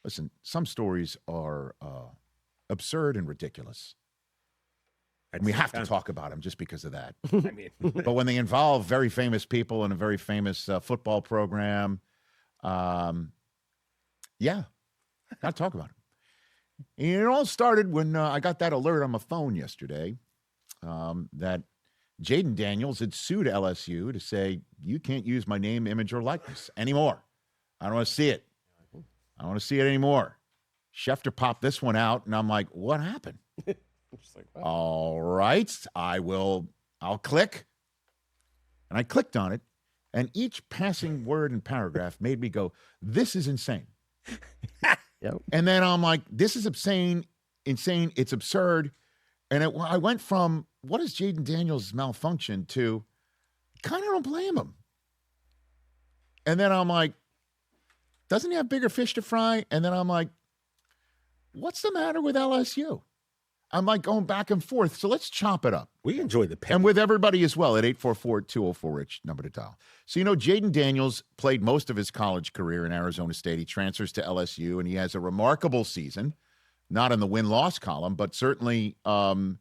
Listen, some stories are absurd and ridiculous. And we have to talk about them just because of that. I mean, but when they involve very famous people in a very famous football program, yeah, got to talk about it. And it all started when I got that alert on my phone yesterday that Jayden Daniels had sued LSU to say, you can't use my name, image, or likeness anymore. I don't want to see it. I don't want to see it anymore. Schefter popped this one out, and I'm like, what happened? Like, wow. All right, I'll click. And I clicked on it, and each passing word and paragraph made me go, this is insane. Yep. And then I'm like, this is insane, it's absurd. And I went from, what is Jayden Daniels' malfunction to, kind of don't blame him. And then I'm like, doesn't he have bigger fish to fry? And then I'm like, what's the matter with LSU? I'm like going back and forth. So let's chop it up. We enjoy the And with everybody as well at 844-204-RICH, number to dial. So, Jayden Daniels played most of his college career in Arizona State. He transfers to LSU, and he has a remarkable season, not in the win-loss column, but certainly in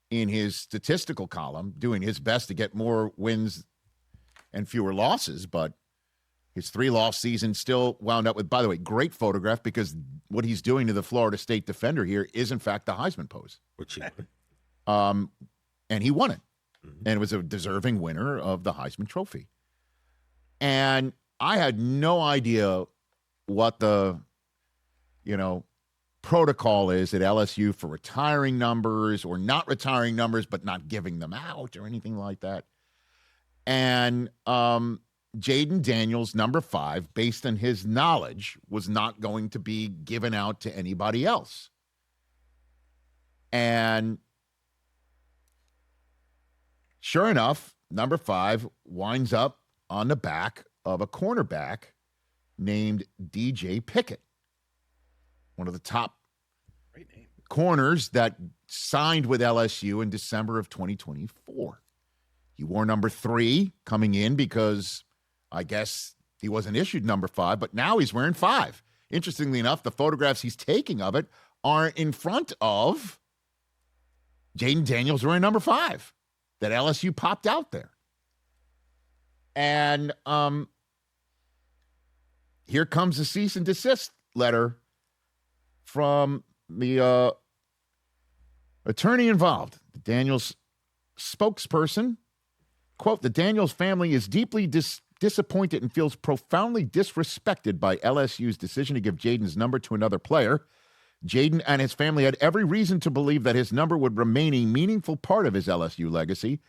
his statistical column, doing his best to get more wins and fewer losses. But his 3-loss season still wound up with, by the way, great photograph, because what he's doing to the Florida State defender here is, in fact, the Heisman pose. Which he and he won it. Mm-hmm. And it was a deserving winner of the Heisman Trophy. And I had no idea what the, protocol is at LSU for retiring numbers or not retiring numbers, but not giving them out or anything like that. And Jayden Daniels, number 5, based on his knowledge, was not going to be given out to anybody else. And sure enough, number 5 winds up on the back of a cornerback named DJ Pickett, one of the top corners that signed with LSU in December of 2024. He wore number 3 coming in because I guess he wasn't issued number 5, but now he's wearing 5. Interestingly enough, the photographs he's taking of it are in front of Jayden Daniels wearing number 5 that LSU popped out there. And here comes a cease and desist letter from the attorney involved, the Daniels spokesperson. Quote, the Daniels family is deeply disappointed and feels profoundly disrespected by LSU's decision to give Jayden's number to another player. Jayden and his family had every reason to believe that his number would remain a meaningful part of his LSU legacy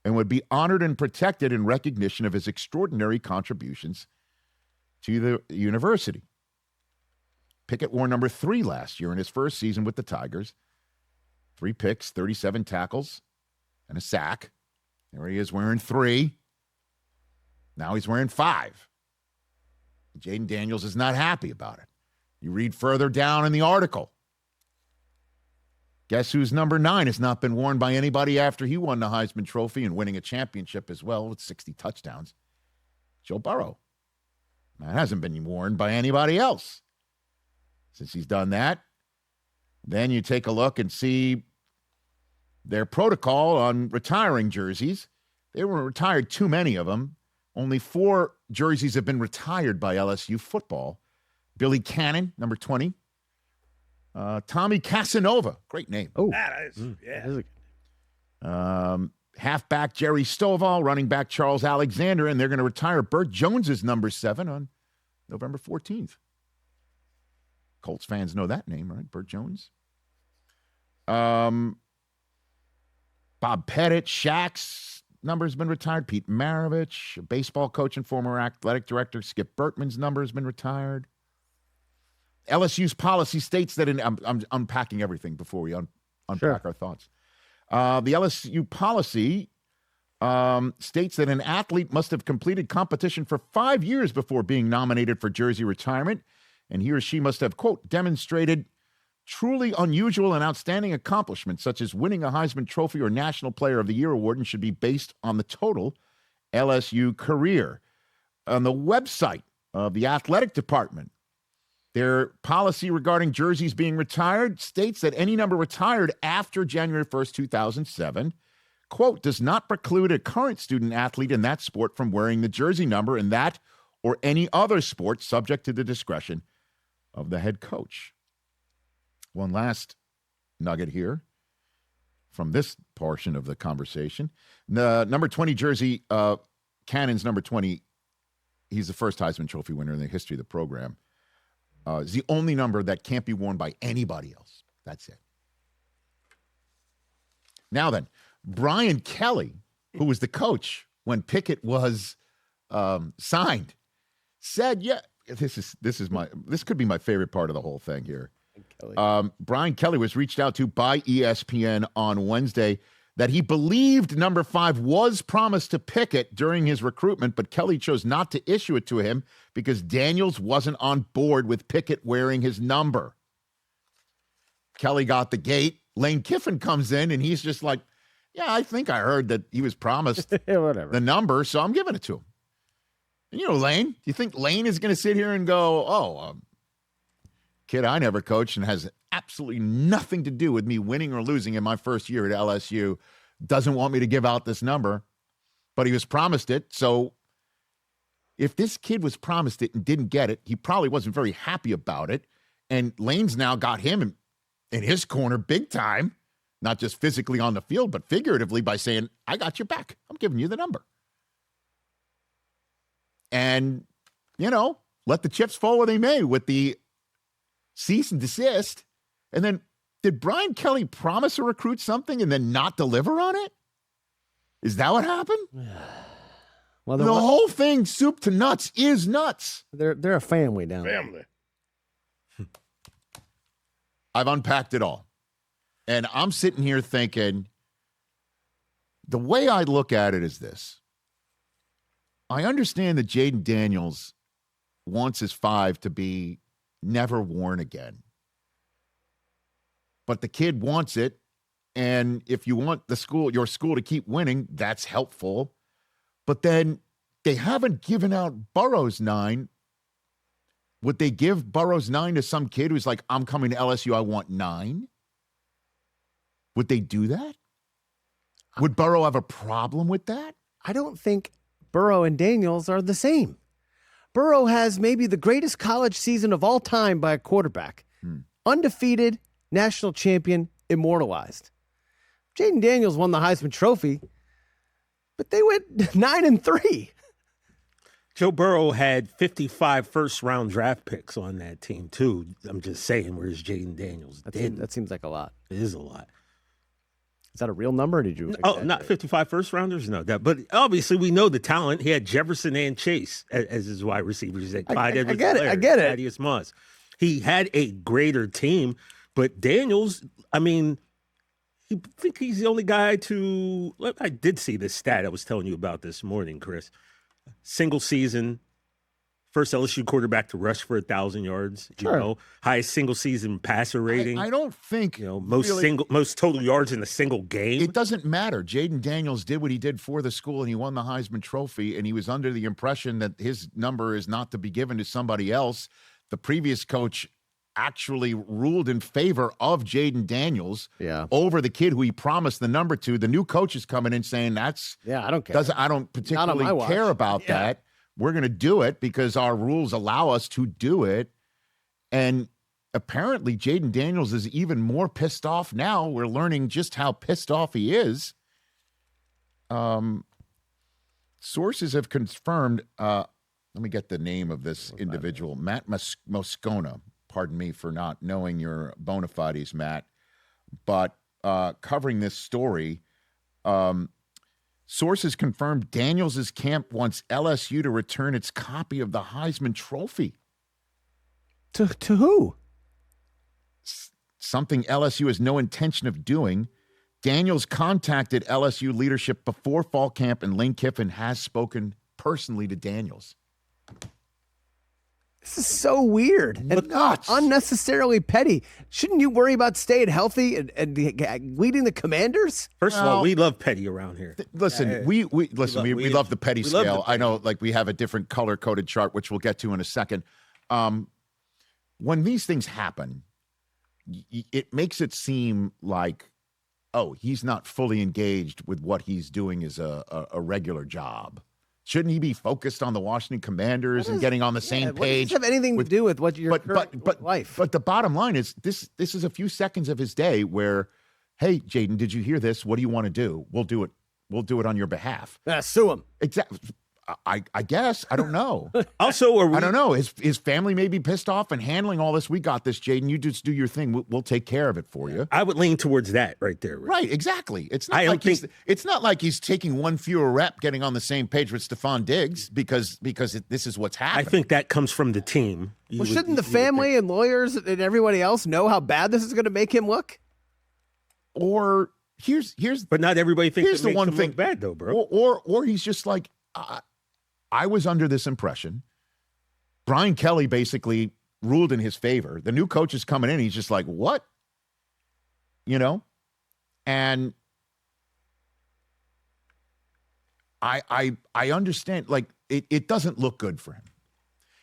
and would be honored and protected in recognition of his extraordinary contributions to the university. Pickett wore number 3 last year in his first season with the Tigers. 3 picks, 37 tackles, and a sack. There he is wearing 3. Now he's wearing 5. Jayden Daniels is not happy about it. You read further down in the article. Guess whose number 9 has not been worn by anybody after he won the Heisman Trophy and winning a championship as well with 60 touchdowns? Joe Burrow. That hasn't been worn by anybody else since he's done that. Then you take a look and see their protocol on retiring jerseys. They were retired too many of them. Only 4 jerseys have been retired by LSU football. Billy Cannon, number 20. Tommy Casanova, great name. Oh, that is, Halfback Jerry Stovall, running back Charles Alexander, and they're going to retire Burt Jones's number 7 on November 14th. Colts fans know that name, right? Burt Jones. Bob Pettit, Shaq's number has been retired. Pete Maravich, a baseball coach and former athletic director, Skip Bertman's number has been retired. LSU's policy states that I'm unpacking everything before we unpack our thoughts. The LSU policy states that an athlete must have completed competition for 5 years before being nominated for jersey retirement, and he or she must have, quote, demonstrated truly unusual and outstanding accomplishments, such as winning a Heisman Trophy or National Player of the Year award, and should be based on the total LSU career. On the website of the athletic department, Their policy regarding jerseys being retired states that any number retired after January 1st, 2007, quote, does not preclude a current student athlete in that sport from wearing the jersey number in that or any other sport subject to the discretion of the head coach. One last nugget here from this portion of the conversation. The number 20 jersey, Cannon's number 20, he's the first Heisman Trophy winner in the history of the program. Is the only number that can't be worn by anybody else. That's it. Now then, Brian Kelly, who was the coach when Pickett was signed, said, "Yeah, this could be my favorite part of the whole thing here." Brian Kelly was reached out to by ESPN on Wednesday that he believed number 5 was promised to Pickett during his recruitment, but Kelly chose not to issue it to him because Daniels wasn't on board with Pickett wearing his number. Kelly got the gate. Lane Kiffin comes in, and he's just like, yeah, I think I heard that he was promised the number, so I'm giving it to him. And you know, Lane, do you think Lane is going to sit here and go, kid I never coached and has absolutely nothing to do with me winning or losing in my first year at LSU, doesn't want me to give out this number, but he was promised it. So if this kid was promised it and didn't get it, he probably wasn't very happy about it. And Lane's now got him in his corner big time, not just physically on the field, but figuratively by saying, I got your back. I'm giving you the number. And, you know, let the chips fall where they may with the cease and desist. And then did Brian Kelly promise a recruit something and then not deliver on it? Is that what happened? Well, the whole thing, soup to nuts, is nuts. They're a family down there. Family. I've unpacked it all. And I'm sitting here thinking, the way I look at it is this. I understand that Jayden Daniels wants his 5 to be never worn again. But the kid wants it, and if you want your school to keep winning, that's helpful. But then they haven't given out Burrow's 9. Would they give Burrow's 9 to some kid who's like, I'm coming to LSU, I want 9? Would they do that? Would Burrow have a problem with that? I don't think Burrow and Daniels are the same. Burrow has maybe the greatest college season of all time by a quarterback. Undefeated, national champion, immortalized. Jayden Daniels won the Heisman Trophy, but they went 9-3. Joe Burrow had 55 first-round draft picks on that team, too. I'm just saying, whereas Jayden Daniels didn't. That seems like a lot. It is a lot. Is that a real number, or did you? Oh, not 55 first-rounders? No. But obviously, we know the talent. He had Jefferson and Chase as his wide receivers. I get it. Thaddeus Moss. He had a greater team, but Daniels, I mean, I think he's the only guy to – I did see this stat I was telling you about this morning, Chris. Single season, first LSU quarterback to rush for 1,000 yards. Sure. You know, highest single season passer rating. I don't think most total yards in a single game. It doesn't matter. Jayden Daniels did what he did for the school, and he won the Heisman Trophy, and he was under the impression that his number is not to be given to somebody else. The previous coach actually ruled in favor of Jayden Daniels over the kid who he promised the number to. The new coach is coming in saying I don't care. I don't particularly care about that. We're going to do it because our rules allow us to do it. And apparently Jayden Daniels is even more pissed off now. We're learning just how pissed off he is. Sources have confirmed, let me get the name of this individual, Matt Moscona. Pardon me for not knowing your bona fides, Matt. But covering this story, sources confirmed Daniels' camp wants LSU to return its copy of the Heisman Trophy. To who? Something LSU has no intention of doing. Daniels contacted LSU leadership before fall camp, and Lane Kiffin has spoken personally to Daniels. This is so weird and unnecessarily petty. Shouldn't you worry about staying healthy and leading the Commanders? First of all, we love petty around here. Listen, we love the petty scale. I know, like, we have a different color-coded chart, which we'll get to in a second. when these things happen, it makes it seem like, oh, he's not fully engaged with what he's doing as a regular job. Shouldn't he be focused on the Washington Commanders and getting on the same page? What does this have anything to do with what your current life? But the bottom line is this is a few seconds of his day where, hey, Jayden, did you hear this? What do you want to do? We'll do it. We'll do it on your behalf. Sue him. Exactly. I guess. I don't know. Also, I don't know. His family may be pissed off and handling all this. We got this, Jayden. You just do your thing. We'll take care of it for you. I would lean towards that right there. Rick. Right, exactly. It's not like he's taking one fewer rep, getting on the same page with Stephon Diggs because this is what's happening. I think that comes from the team. Shouldn't the family and lawyers and everybody else know how bad this is going to make him look? Or here's but not everybody thinks here's it the makes one him thing look bad though, bro. Or he's just like, I was under this impression. Brian Kelly basically ruled in his favor. The new coach is coming in. He's just like, what? And I understand, like, it doesn't look good for him.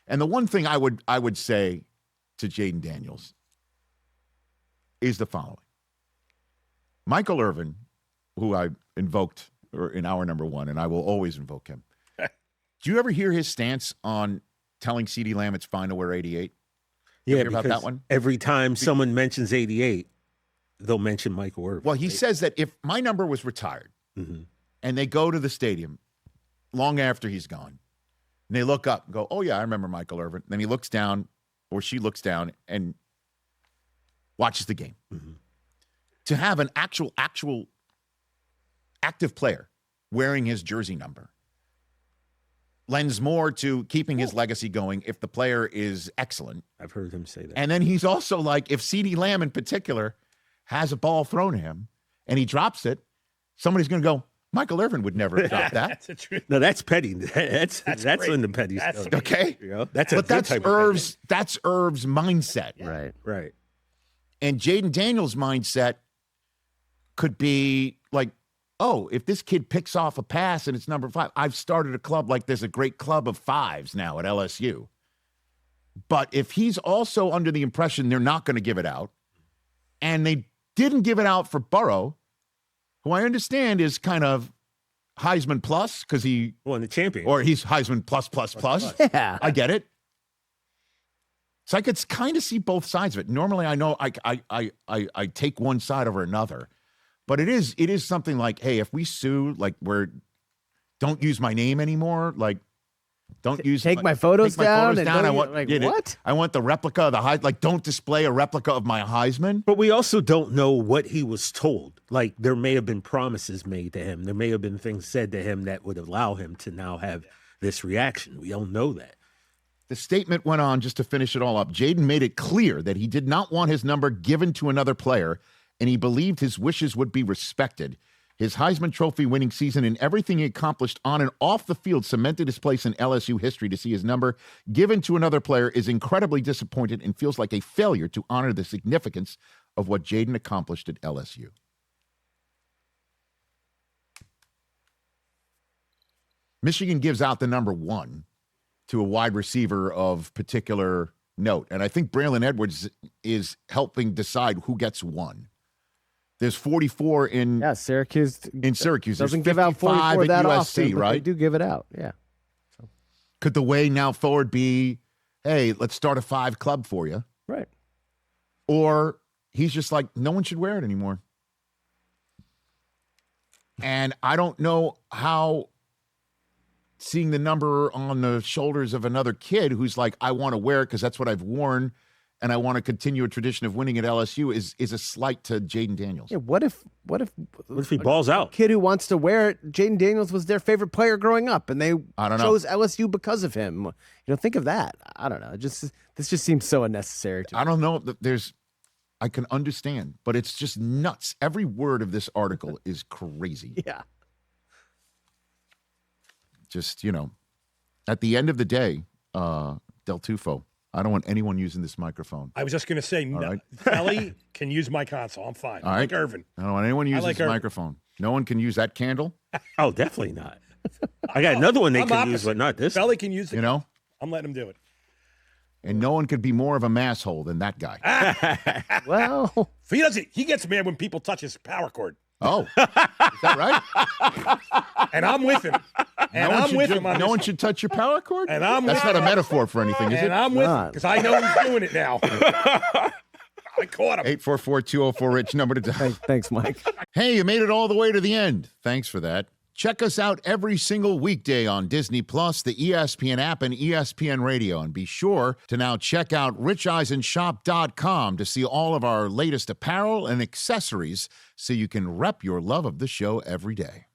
And the one thing I would say to Jayden Daniels is the following. Michael Irvin, who I invoked in hour number 1, and I will always invoke him. Do you ever hear his stance on telling CeeDee Lamb it's fine to wear 88? Yeah, hear about that one? Every time someone mentions 88, they'll mention Michael Irvin. Well, he says that if my number was retired and they go to the stadium long after he's gone, and they look up and go, oh, yeah, I remember Michael Irvin. Then he looks down, or she looks down and watches the game. To have an actual active player wearing his jersey number lends more to keeping his legacy going if the player is excellent. I've heard him say that. And then he's also like, if CeeDee Lamb in particular has a ball thrown at him and he drops it, somebody's going to go, Michael Irvin would never have dropped that. That's the truth. No, that's petty. That's great. in the petty That's stuff. Okay. That's That's Irv's mindset. Right. Right. And Jayden Daniels' mindset could be like, oh, if this kid picks off a pass and it's number 5, I've started a club like there's a great club of 5s now at LSU. But if he's also under the impression they're not going to give it out, and they didn't give it out for Burrow, who I understand is kind of Heisman plus because he won the champion, or he's Heisman plus. Yeah, I get it. So I could kind of see both sides of it. Normally, I know I take one side over another. But it is something like, hey, if we sue, like, don't use my name anymore, like, don't use take my photos down. I want what? I want the replica of the Heisman. Like, don't display a replica of my Heisman. But we also don't know what he was told. Like, there may have been promises made to him. There may have been things said to him that would allow him to now have this reaction. We don't know that. The statement went on, just to finish it all up. Jayden made it clear that he did not want his number given to another player, and he believed his wishes would be respected. His Heisman Trophy winning season and everything he accomplished on and off the field cemented his place in LSU history. To see his number given to another player is incredibly disappointed and feels like a failure to honor the significance of what Jayden accomplished at LSU. Michigan gives out the number 1 to a wide receiver of particular note, and I think Braylon Edwards is helping decide who gets 1. There's 44 in Syracuse. In Syracuse, doesn't there's give out 44 that USC, often, but right? they do give it out. Yeah. Could the way now forward be, hey, let's start a 5 club for you? Right. Or he's just like, no one should wear it anymore. And I don't know how seeing the number on the shoulders of another kid who's like, I want to wear it because that's what I've worn, and I want to continue a tradition of winning at LSU is a slight to Jayden Daniels. Yeah. What if he balls out? Kid who wants to wear it, Jayden Daniels was their favorite player growing up, and they chose LSU because of him. Think of that. I don't know. This just seems so unnecessary to me. I don't know. I can understand, but it's just nuts. Every word of this article is crazy. Yeah. Just, at the end of the day, Del Tufo, I don't want anyone using this microphone. I was just going to say, right. Kelly can use my console. I'm fine. All right. Like Irvin. I don't want anyone using like this microphone. No one can use that candle. Oh, definitely not. I got another one they I'm can opposite. use, but not this. Kelly can use it. You know? I'm letting him do it. And no one could be more of a masshole than that guy. Well, He gets mad when people touch his power cord. Oh, is that right? And I'm with him. And I'm with him on No this one should touch your power cord? And I'm That's with not a him. metaphor for anything, is it? And I'm with him because I know he's doing it now. I caught him. 844-204-RICH, number to dial. thanks, Mike. Hey, you made it all the way to the end. Thanks for that. Check us out every single weekday on Disney Plus, the ESPN app, and ESPN Radio. And be sure to now check out richeisenshop.com to see all of our latest apparel and accessories so you can rep your love of the show every day.